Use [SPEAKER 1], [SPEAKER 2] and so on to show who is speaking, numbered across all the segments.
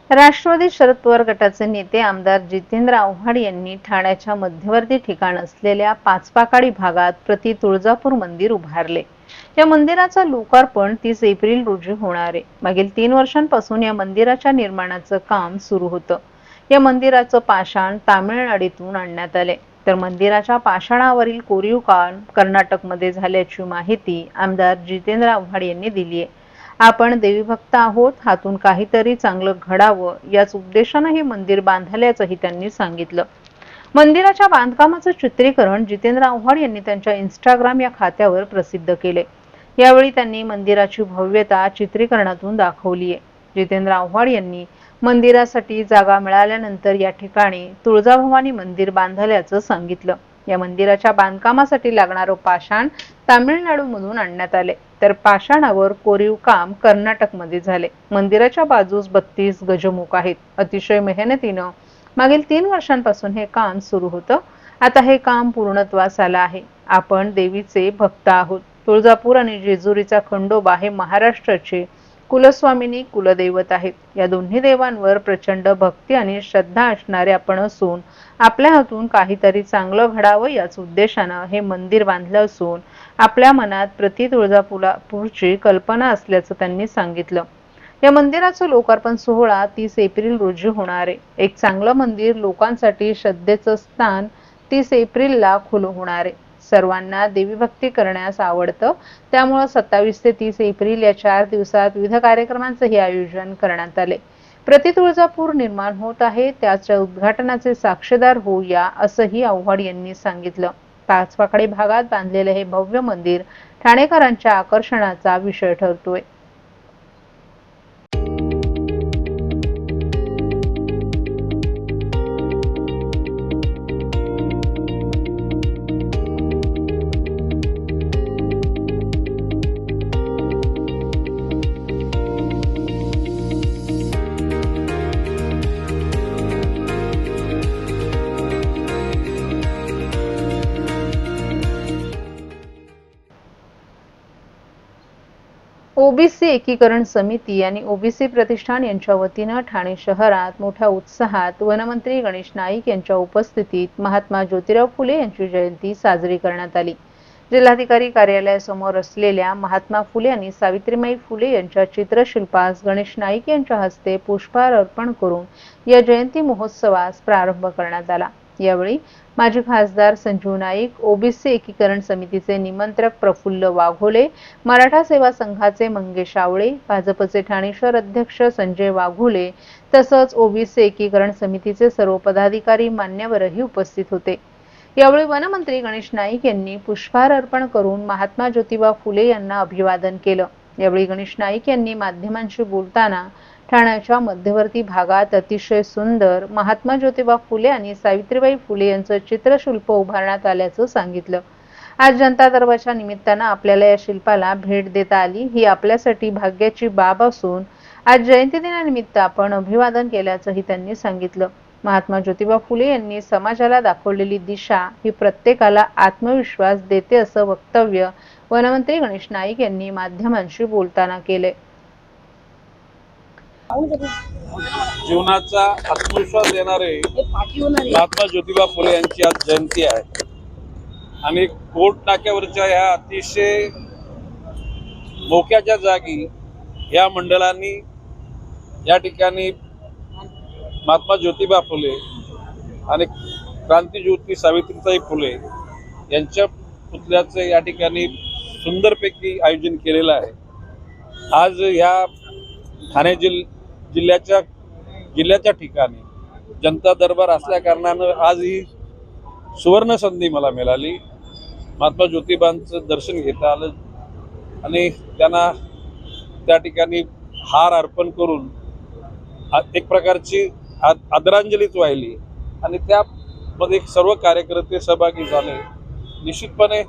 [SPEAKER 1] राष्ट्रवादी शरद पवार गटाचे नेते आमदार जितेंद्र आव्हाड यांनी ठाण्याच्या मध्यवर्ती ठिकाण असलेल्या पाचपाकाडी भागात प्रति तुळजापूर मंदिर उभारले। या मंदिराचं लोकार्पण 30 एप्रिल रोजी होणार आहे। मागील 3 वर्षांपासून या मंदिराच्या निर्माणाचं काम सुरू होतं। या मंदिराचं पाषाण तामिळनाडूतून आणण्यात आले, तर मंदिराच्या पाषाणावरील कोरीव काम कर्नाटकमध्ये झाल्याची माहिती आमदार जितेंद्र आव्हाड यांनी दिली आहे। आपण देवीभक्त आहोत, हातून काहीतरी चांगलं घडावं याच उद्देशाने हे मंदिर बांधल्याचंही त्यांनी सांगितलं। मंदिराच्या बांधकामाचं चित्रीकरण जितेंद्र आव्हाड यांनी त्यांच्या इंस्टाग्राम या खात्यावर प्रसिद्ध केले। यावेळी त्यांनी मंदिराची भव्यता चित्रीकरणातून दाखवली आहे। जितेंद्र आव्हाड यांनी मंदिरासाठी जागा मिळाल्यानंतर या ठिकाणी तुळजाभवानी मंदिर बांधल्याचं सांगितलं। या मंदिराच्या बांधकामासाठी लागणारं पाषाण तामिळनाडूमधून आणण्यात आले, तर पाषाणावर कोरीव काम कर्नाटकमध्ये झाले। मंदिराच्या बाजूस 32 गजमुख आहेत। अतिशय मेहनतीनं मागील 3 वर्षांपासून हे काम सुरू होतं। आता हे काम पूर्णत्वास आलं आहे। आपण देवीचे भक्त आहोत। तुळजापूर आणि जेजुरीचा खंडोबा हे महाराष्ट्राचे कुलस्वामिनी कुलदैवत आहेत। या दोन्ही देवांवर प्रचंड भक्ती आणि श्रद्धा असणारे आपण असून आपल्या हातून काहीतरी चांगलं घडावं याच उद्देशानं हे मंदिर बांधलं असून आपल्या मनात प्रति तुळजापूरची कल्पना असल्याचं त्यांनी सांगितलं। या मंदिराचं लोकार्पण सोहळा 30 एप्रिल रोजी होणार आहे। एक चांगलं मंदिर लोकांसाठी श्रद्धेचं स्थान 30 एप्रिलला खुलं होणार आहे। सर्वांना देवीभक्ती करण्यास आवडतं, त्यामुळे 27 ते 30 एप्रिल या 4 दिवसात विविध कार्यक्रमांचंही आयोजन करण्यात आले। प्रति तुळजापूर निर्माण होत आहे, त्याच्या उद्घाटनाचे साक्षीदार होऊया असंही आव्हाड यांनी सांगितलं। पाचपाकडी भागात बांधलेले हे भव्य मंदिर ठाणेकरांच्या आकर्षणाचा विषय ठरतोय। ओबीसी एकीकरण समिती आणि ओबीसी प्रतिष्ठान यांच्या वतीनं ठाणे शहरात मोठ्या उत्साहात वनमंत्री गणेश नाईक यांच्या उपस्थितीत महात्मा ज्योतिराव फुले यांची जयंती साजरी करण्यात आली। जिल्हाधिकारी कार्यालयासमोर असलेल्या महात्मा फुले आणि सावित्रीबाई फुले यांच्या चित्रशिल्पास गणेश नाईक यांच्या हस्ते पुष्पहार अर्पण करून या जयंती महोत्सवास प्रारंभ करण्यात आला। यावेळी माजी खासदार संजीव नाईक, ओबीसी एकीकरण समितीचे निमंत्रक प्रफुल्ल वाघोले, मराठा सेवा संघाचे मंगेश आवळे, भाजपचे ठाणे शहर अध्यक्ष संजय वाघोले तसंच ओबीसी एकीकरण समितीचे सर्व पदाधिकारी मान्यवरही उपस्थित होते। यावेळी वनमंत्री गणेश नाईक यांनी पुष्पहार अर्पण करून महात्मा ज्योतिबा फुले यांना अभिवादन केलं। यावेळी गणेश नाईक यांनी माध्यमांशी बोलताना ठाण्याच्या मध्यवर्ती भागात अतिशय सुंदर महात्मा ज्योतिबा फुले आणि सावित्रीबाई फुले यांचं चित्रशिल्प उभारण्यात आल्याचं सांगितलं। आज जनता दरबारच्या निमित्तानं आपल्याला या शिल्पाला भेट देता आली, ही आपल्यासाठी भाग्याची बाब असून आज जयंती दिनानिमित्त आपण अभिवादन केल्याचंही त्यांनी सांगितलं। महात्मा ज्योतिबा फुले यांनी समाजाला दाखवलेली दिशा ही प्रत्येकाला आत्मविश्वास देते असं वक्तव्य वनमंत्री गणेश नाईक यांनी माध्यमांशी बोलताना केले।
[SPEAKER 2] जीवनाचा आत्मविश्वास देणारे महात्मा ज्योतिबा फुले यांची आज जयंती आहे आणि कोर्ट नाक्यावरच्या ह्या अतिशय मोक्याच्या जागी या मंडळांनी या ठिकाणी महात्मा ज्योतिबा फुले आणि क्रांतिज्योती सावित्रीबाई फुले यांच्या पुतळ्याचे या ठिकाणी सुंदरपैकी आयोजन केलेलं आहे। आज या ठाणे जिल्ह्याच्या ठिकाणी जनता दरबार असल्या कारणानं आज ही सुवर्ण संधी मला मिळाली। महात्मा ज्योतिबांचं दर्शन घेता आलं आणि त्यांना त्या ठिकाणी हार अर्पण करून एक प्रकारची आदरांजलीच वाहिली आणि त्यामध्ये सर्व कार्यकर्ते सहभागी झाले। निश्चितपणे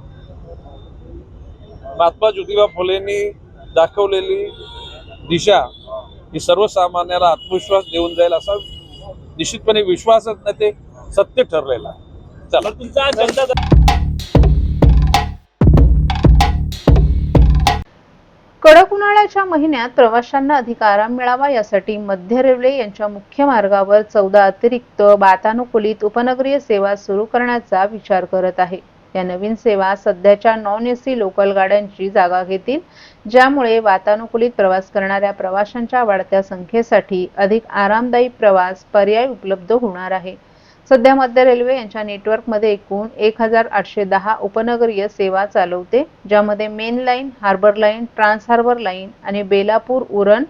[SPEAKER 2] महात्मा ज्योतिबा फुलेंनी दाखवलेली दिशा ही सर्वसामान्याला आत्मविश्वास देऊन जाईल असा निश्चितपणे विश्वासच नाही, ते सत्य ठरलेलं आहे। चला तुमचा
[SPEAKER 1] कडक उन्हाळ्याच्या महिन्यात प्रवाशांना अधिक आराम मिळावा यासाठी मध्य रेल्वे यांच्या मुख्य मार्गावर 14 अतिरिक्त वातानुकूलित उपनगरीय सेवा सुरू करण्याचा विचार करत आहे. या नवीन सेवा सध्याच्या नॉन एसी लोकल गाड्यांची जागा घेतील, ज्यामुळे वातानुकूलित प्रवास करणाऱ्या प्रवाशांच्या वाढत्या संख्येसाठी अधिक आरामदायी प्रवास पर्याय उपलब्ध होणार आहे. सध्या मध्य रेल्वे यांच्या नेटवर्कमध्ये एकूण 1810 उपनगरीय सेवा चालवते, ज्यामध्ये main line, harbour line, trans harbour line आणि बेलापूर उरण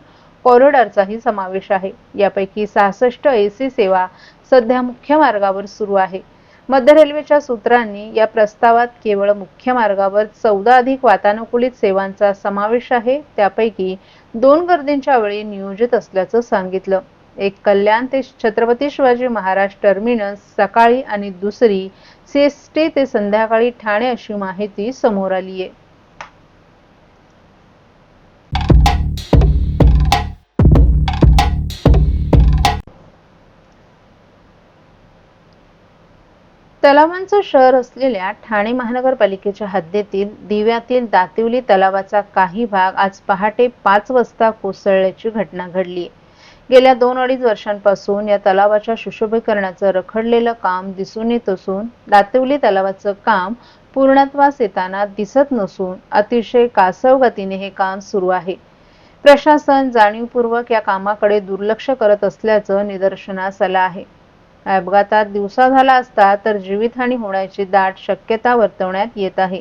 [SPEAKER 1] कॉरिडॉरचाही समावेश आहे. यापैकी 66 एसी सेवा सध्या मुख्य मार्गावर सुरू आहे. मध्य रेल्वेच्या सूत्रांनी या प्रस्तावात केवळ मुख्य मार्गावर 14 अधिक वातानुकूलित सेवांचा समावेश आहे, त्यापैकी 2 गर्दीच्या वेळी नियोजित असल्याचं सांगितलं. एक कल्याण ते छत्रपती शिवाजी महाराज टर्मिनस सकाळी आणि दुसरी सीएसटी ते संध्याकाळी ठाणे अशी माहिती समोर आली आहे. तलावांचं शहर असलेल्या ठाणे महानगरपालिकेच्या हद्दीतील दिव्यातील दातिवली तलावाचा काही भाग आज पहाटे 5 वाजता कोसळल्याची घटना घडली. गेल्या 2-2.5 वर्षांपासून या तलावाच्या सुशोभीकरणाचं रखडलेलं काम दिसून येत असून दातिवली तलावाचं काम पूर्णत्वास येताना दिसत नसून अतिशय कासव गतीने हे काम सुरू आहे. प्रशासन जाणीवपूर्वक या कामाकडे दुर्लक्ष करत असल्याचं निदर्शनास आलं आहे. अपघातात दिवसा झाला असता तर जीवितहानी होण्याची दाट शक्यता वर्तवण्यात येत आहे.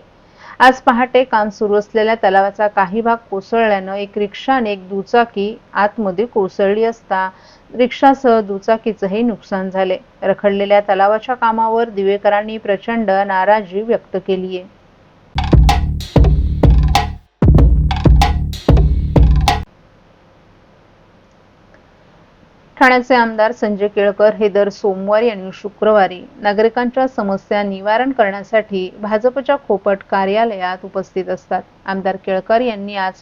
[SPEAKER 1] आज पहाटे काम सुरू असलेल्या तलावाचा काही भाग कोसळल्यानं एक रिक्षा आणि एक दुचाकी आतमध्ये कोसळली असता रिक्षासह दुचाकीचंही नुकसान झाले. रखडलेल्या तलावाच्या कामावर दिवेकरांनी प्रचंड नाराजी व्यक्त केली आहे. ठाण्याचे आमदार संजय केळकर हे दर सोमवारी आणि शुक्रवारी नागरिकांच्या समस्या निवारण करण्यासाठी भाजपच्या खोपट कार्यालयात उपस्थित असतात. आमदार केळकर यांनी आज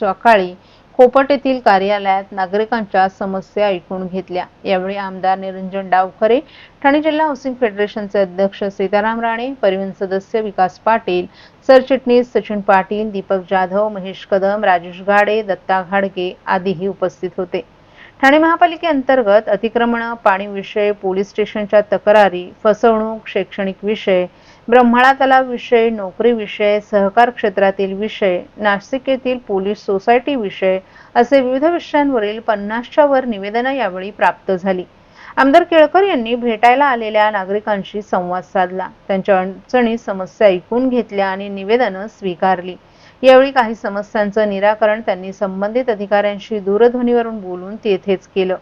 [SPEAKER 1] सकाळी खोपट येथील कार्यालयात नागरिकांच्या समस्या ऐकून घेतल्या. यावेळी आमदार निरंजन डावखरे, ठाणे जिल्हा हाऊसिंग फेडरेशनचे अध्यक्ष सीताराम राणे, परिवहन सदस्य विकास पाटील, सरचिटणीस सचिन पाटील, दीपक जाधव, महेश कदम, राजेश घाडे, दत्ता घाडगे आदीही उपस्थित होते. ठाणे महापालिकेअंतर्गत अतिक्रमण, पाणी विषय, पोलीस स्टेशनच्या तक्रारी, फसवणूक, शैक्षणिक विषय, ब्रह्मळा तलाव विषय, नोकरी विषय, सहकार क्षेत्रातील विषय, नाशिक येथील पोलीस सोसायटी विषय असे विविध विषयांवरील 50च्या वर निवेदनं यावेळी प्राप्त झाली. आमदार केळकर यांनी भेटायला आलेल्या नागरिकांशी संवाद साधला, त्यांच्या अडचणी, समस्या ऐकून घेतल्या आणि निवेदनं स्वीकारली. यावेळी काही समस्यांचं निराकरण त्यांनी संबंधित अधिकाऱ्यांशी दूरध्वनीवरून बोलून तेथेच केलं.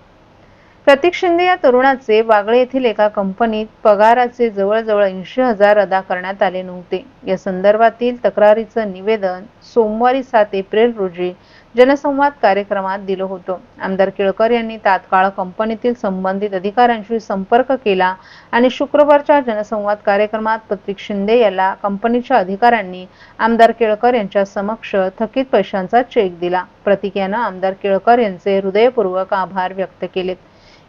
[SPEAKER 1] प्रतीक शिंदे या तरुणाचे वागळे येथील एका कंपनीत पगाराचे जवळजवळ 80,000 अदा करण्यात आले नव्हते. या संदर्भातील तक्रारीचं निवेदन सोमवारी 7 एप्रिल रोजी जनसंवाद कार्यक्रमात दिलं होतं. आमदार केळकर यांनी तात्काळ कंपनीतील संबंधित अधिकाऱ्यांशी संपर्क केला आणि शुक्रवारच्या जनसंवाद कार्यक्रमात प्रतीक शिंदे याला कंपनीच्या अधिकाऱ्यांनी आमदार केळकर यांच्या समक्ष थकीत पैशांचा चेक दिला. प्रतीक यानं आमदार केळकर यांचे हृदयपूर्वक आभार व्यक्त केलेत.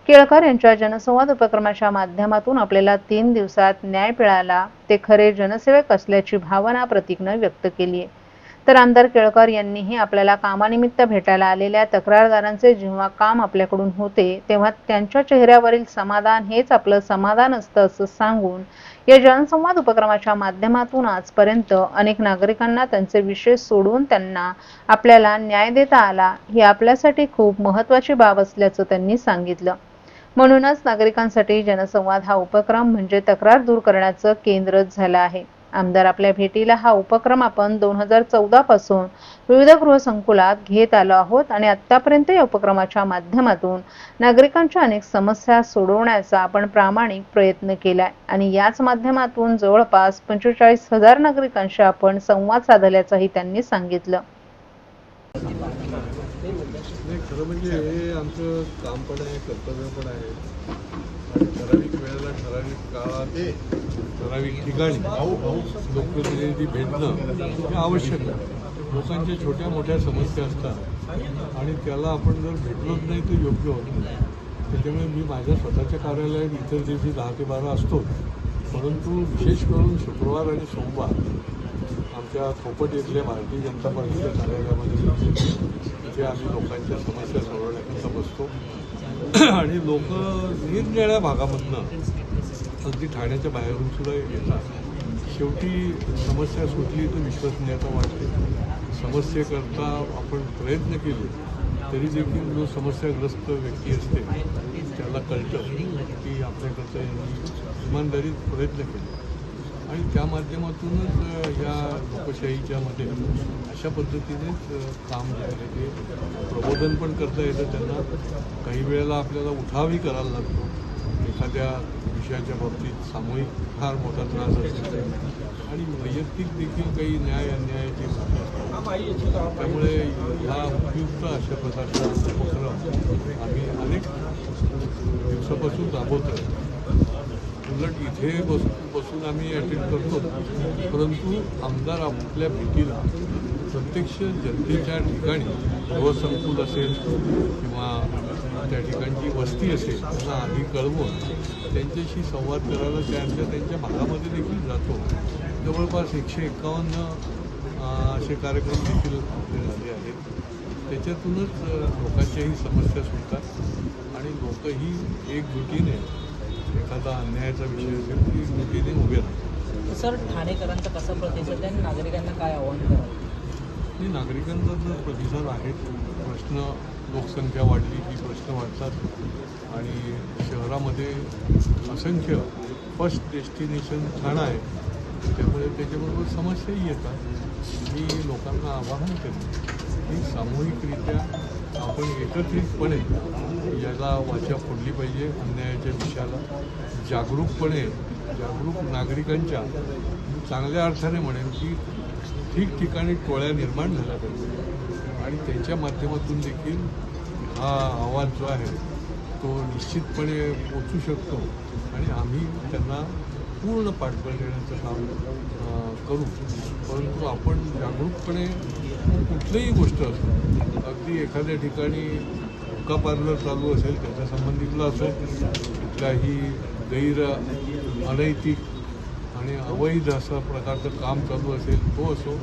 [SPEAKER 1] केळकर यांच्या जनसंवाद उपक्रमाच्या माध्यमातून आपल्याला 3 दिवसात न्याय मिळाला, ते खरे जनसेवक असल्याची भावना प्रतीकनं व्यक्त केली आहे. तर आमदार केळकर यांनीही आपल्याला कामानिमित्त भेटायला आलेल्या तक्रारदारांचे जेव्हा काम आपल्याकडून होते तेव्हा त्यांच्या चेहऱ्यावरील समाधान हेच आपलं समाधान असतं असं सांगून या जनसंवाद उपक्रमाच्या माध्यमातून आजपर्यंत अनेक नागरिकांना त्यांचे विषय सोडवून त्यांना आपल्याला न्याय देता आला, ही आपल्यासाठी खूप महत्त्वाची बाब असल्याचं त्यांनी सांगितलं. म्हणूनच नागरिकांसाठी जनसंवाद हा उपक्रम म्हणजे तक्रार दूर करण्याचं केंद्रच झालं आहे. आमदार आपल्या भेटीला हा उपक्रम आपण 2014 पासून विविध गृहसंकुलात घेत आलो आहोत आणि आतापर्यंत या उपक्रमाच्या माध्यमातून नागरिकांच्या अनेक समस्या सोडवण्याचा आपण प्रामाणिक प्रयत्न केलाय आणि याच माध्यमातून जवळपास 45,000 नागरिकांशी आपण संवाद साधल्याचंही त्यांनी सांगितलं.
[SPEAKER 3] खरं म्हणजे हे आमचं काम पण आहे, कर्तव्य पण आहे आणि ठराविक वेळेला, ठराविक काळात, ठराविक ठिकाणी लोकप्रतिनिधी भेटणं हे आवश्यक आहे. लोकांच्या छोट्या मोठ्या समस्या असतात आणि त्याला आपण जर भेटलोच नाही तर योग्य होत नाही. त्याच्यामुळे मी माझ्या स्वतःच्या कार्यालयात इतर दिवशी 10 ते 12 असतो, परंतु विशेष करून शुक्रवार आणि सोमवार आमच्या खोपट इथल्या भारतीय जनता पार्टीच्या कार्यालयामध्ये तिथे आम्ही लोकांच्या समस्या सोडवण्याकरता बसतो आणि लोक निरनिराळ्या भागामधनं अगदी ठाण्याच्या बाहेरून सुद्धा येतात. शेवटी समस्या सुटली तर विश्वसनीयता वाढते. समस्येकरता आपण प्रयत्न केले तरी देखील जो समस्याग्रस्त व्यक्ती असते त्याला कळतं की आपल्याकडचं यांनी इमानदारीत प्रयत्न केले आणि त्या माध्यमातूनच या लोकशाहीच्या मध्ये अशा पद्धतीनेच काम जे आहे ते प्रबोधन पण करता येतं त्यांना. काही वेळेला आपल्याला उठावही करायला लागतो. एखाद्या विषयाच्या बाबतीत सामूहिक फार मोठा त्रास असतो आणि वैयक्तिक देखील काही न्याय अन्यायाची गोष्टी असतात. त्यामुळे ह्या उपयुक्त अशा प्रकारचा उपक्रम आम्ही अनेक दिवसापासून राबवतो. उलट इथे बसून आम्ही अटेंड करतो, परंतु आमदार आपल्या भेटीला प्रत्यक्ष जनतेच्या ठिकाणी गृहसंकुल असेल किंवा त्या ठिकाणची वस्ती असेल त्यांना आधी कळवून त्यांच्याशी संवाद करायला त्यांच्या भागामध्ये देखील जातो. जवळपास 151 असे कार्यक्रम देखील आपले झाले आहेत. त्याच्यातूनच लोकांच्याही समस्या सुटतात आणि लोकही एकजुटीने एखादा अन्यायाचा विषय असेल की एकजुटीने उभे राहतात.
[SPEAKER 4] सर, ठाणेकरांचा कसा प्रतिसाद आहे आणि नागरिकांना काय आव्हान कराल?
[SPEAKER 3] आणि नागरिकांचा जो प्रतिसाद आहे, प्रश्न लोकसंख्या वाढली की प्रश्न वाढतात आणि शहरामध्ये असंख्य फर्स्ट डेस्टिनेशन ठाणं आहे, त्यामुळे त्याच्याबरोबर समस्याही येतात. मी लोकांना आवाहन करेन की सामूहिकरित्या आपण एकत्रितपणे याला वाचा फोडली पाहिजे. अन्यायाच्या विषयाला जागरूक नागरिकांच्या चांगल्या अर्थाने म्हणेन की ठिकठिकाणी टोळ्या निर्माण झाल्या पाहिजे आणि त्यांच्या माध्यमातून देखील हा आवाज जो आहे तो निश्चितपणे पोचू शकतो आणि आम्ही त्यांना पूर्ण पाठबळ देण्याचं काम करू. परंतु आपण जागरूकपणे कुठलीही गोष्ट असो, अगदी एखाद्या ठिकाणी हुक्का पार्लर चालू असेल त्याच्या संबंधितलं असो, कुठल्याही अनैतिक आणि अवैध असा प्रकारचं काम चालू असेल तो असो,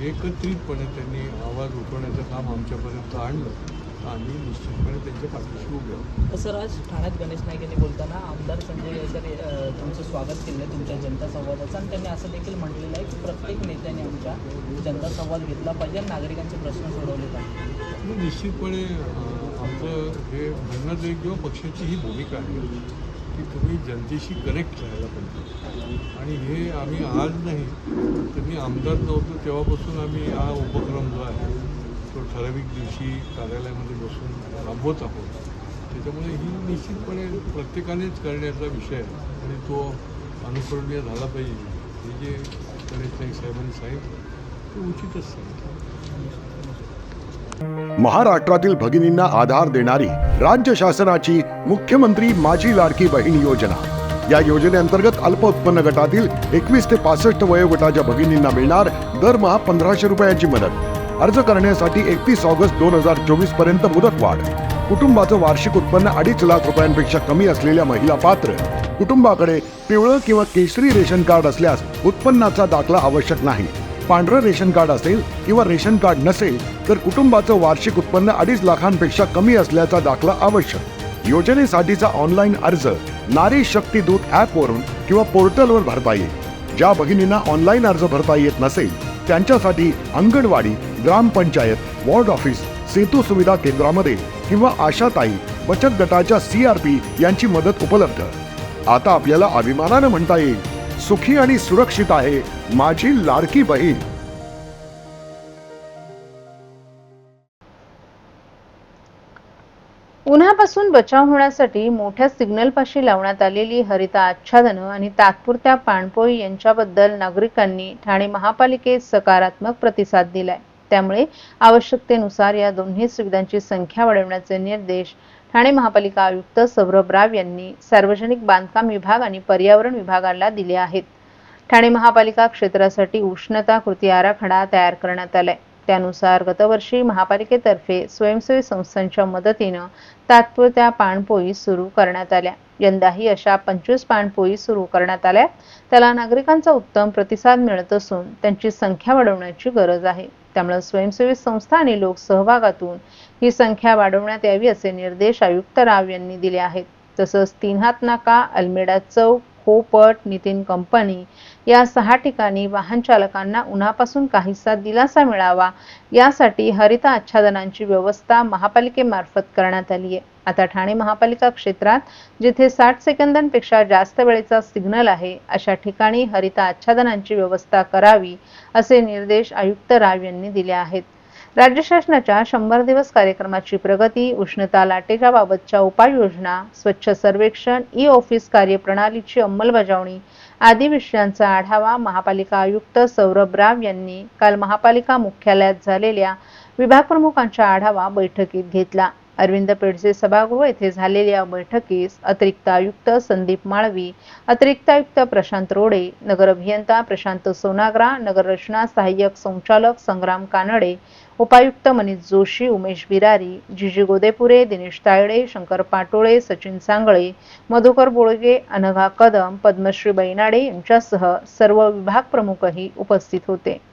[SPEAKER 3] एकत्रितपणे त्यांनी आवाज उठवण्याचं काम आमच्यापर्यंत आणलं तर आम्ही निश्चितपणे त्यांच्या पाठीशी उभे आहोत.
[SPEAKER 4] सर, आज ठाण्यात गणेश नाईक यांनी बोलताना आमदार संजय गायकर तुमचं स्वागत केलं आहे तुमच्या जनता संवादाचं आणि त्यांनी असं देखील म्हटलेलं आहे की प्रत्येक नेत्याने आमच्या जनता संवाद घेतला पाहिजे आणि नागरिकांचे प्रश्न सोडवले पाहिजे.
[SPEAKER 3] निश्चितपणे आमचं हे म्हणणं एक किंवा पक्षाची ही भूमिका आहे की तुम्ही जनतेशी कनेक्ट राहायला पाहिजे आणि हे आम्ही आज नाही तर मी आमदार नव्हतो तेव्हापासून आम्ही हा उपक्रम जो आहे तो ठराविक दिवशी कार्यालयामध्ये बसून राबवत आहोत. त्याच्यामुळे ही निश्चितपणे प्रत्येकानेच करण्याचा विषय आहे आणि तो अनुकरणीय झाला पाहिजे. हे जे गणेश नाईक साहेबांनी सांगितलं ते उचितच सांगितलं.
[SPEAKER 5] महाराष्ट्रातील भगिनींना आधार देणारी राज्य शासनाची मुख्यमंत्री माझी लाडकी बहीण योजना. या योजनेअंतर्गत अल्प उत्पन्न गटातील 21 ते 65 वयोगटाच्या भगिनींना मिळणार दरमहा 1500 रुपयांची मदत. अर्ज करण्यासाठी 31 ऑगस्ट 2024 पर्यंत मुदतवाढ. कुटुंबाचं वार्षिक उत्पन्न 2.5 लाख रुपयांपेक्षा कमी असलेल्या महिला पात्र. कुटुंबाकडे पिवळं किंवा केशरी रेशन कार्ड असल्यास उत्पन्नाचा दाखला आवश्यक नाही. पांढरं रेशन कार्ड असेल किंवा रेशन कार्ड नसेल तर कुटुंबाचं वार्षिक उत्पन्न 2.5 लाखांपेक्षा कमी असल्याचा दाखला आवश्यक. योजनेसाठीचा ऑनलाईन अर्ज नारी शक्ती दूत ॲपवरून किंवा पोर्टलवर भरता येईल. ज्या भगिनींना ऑनलाईन अर्ज भरता येत नसेल त्यांच्यासाठी अंगणवाडी, ग्रामपंचायत, वॉर्ड ऑफिस, सेतू सुविधा केंद्रामध्ये किंवा आशाताई बचत गटाच्या CRP यांची मदत उपलब्ध. आता आपल्याला अभिमानानं म्हणता येईल, सुखी आणि सुरक्षित आहे माझी लाडकी बहीण.
[SPEAKER 1] उन्हापासून बचाव होण्यासाठी मोठ्या सिग्नलपाशी लावण्यात आलेली हरित आच्छादनं आणि तात्पुरत्या पाणपोई यांच्याबद्दल नागरिकांनी ठाणे महापालिकेत सकारात्मक प्रतिसाद दिलाय. त्यामुळे आवश्यकतेनुसार या दोन्ही सुविधांची संख्या वाढवण्याचे निर्देश ठाणे महापालिका आयुक्त सौरभ राव यांनी सार्वजनिक बांधकाम विभाग आणि पर्यावरण विभागाला दिले आहेत. ठाणे महापालिका क्षेत्रासाठी उष्णता कृती आराखडा तयार करण्यात आलाय. त्यानुसार गतवर्षी महापालिकेतर्फे स्वयंसेवी संस्थांच्या मदतीनं तात्पुरत्या पाणपोई सुरू करण्यात आल्या. यंदाही अशा 25 पाणपोई सुरू करण्यात आल्या. त्याला नागरिकांचा उत्तम प्रतिसाद मिळत असून त्यांची संख्या वाढवण्याची गरज आहे. त्यामुळे स्वयंसेवी संस्था आणि लोक सहभागातून ही संख्या वाढवण्यात यावी असे निर्देश आयुक्त राव यांनी दिले आहेत. तसंच तीनहात नाका, अल्मेडा चौक, खोपट, नितीन कंपनी या 6 ठिकाणी वाहन चालकांना उन्हापासून काहीसा दिलासा मिळावा यासाठी हरित आच्छादनांची व्यवस्था महापालिकेमार्फत करण्यात आली आहे. आता ठाणे महापालिका क्षेत्रात जिथे 60 सेकंदांपेक्षा जास्त वेळेचा सिग्नल आहे अशा ठिकाणी हरित आच्छादनांची व्यवस्था करावी असे निर्देश आयुक्त राव यांनी दिले आहेत. राज्य शासनाच्या 100 दिवस कार्यक्रमाची प्रगती, उष्णता लाटेच्या बाबतच्या उपाययोजना, स्वच्छ सर्वेक्षण, ई-ऑफिस कार्यप्रणालीची अंमलबजावणी आदी विषयांचा आढावा महापालिका आयुक्त सौरभ राव यांनी काल महापालिका मुख्यालयात झालेल्या विभाग प्रमुखांच्या आढावा बैठकीत घेतला. अरविंद पेडसे सभागृह येथे झालेल्या या बैठकीस अतिरिक्त आयुक्त संदीप माळवी, अतिरिक्त आयुक्त प्रशांत रोडे, नगर अभियंता प्रशांत सोनाग्रा, नगर रचना सहाय्यक संचालक संग्राम कानडे, उपायुक्त मनीष जोशी, उमेश बिरारी, जीजी गोदेपुरे, दिनेश तायडे, शंकर पाटोळे, सचिन सांगळे, मधुकर बोळगे, अनघा कदम, पद्मश्री बैनाडे यांच्यासह सर्व विभाग प्रमुखही उपस्थित होते.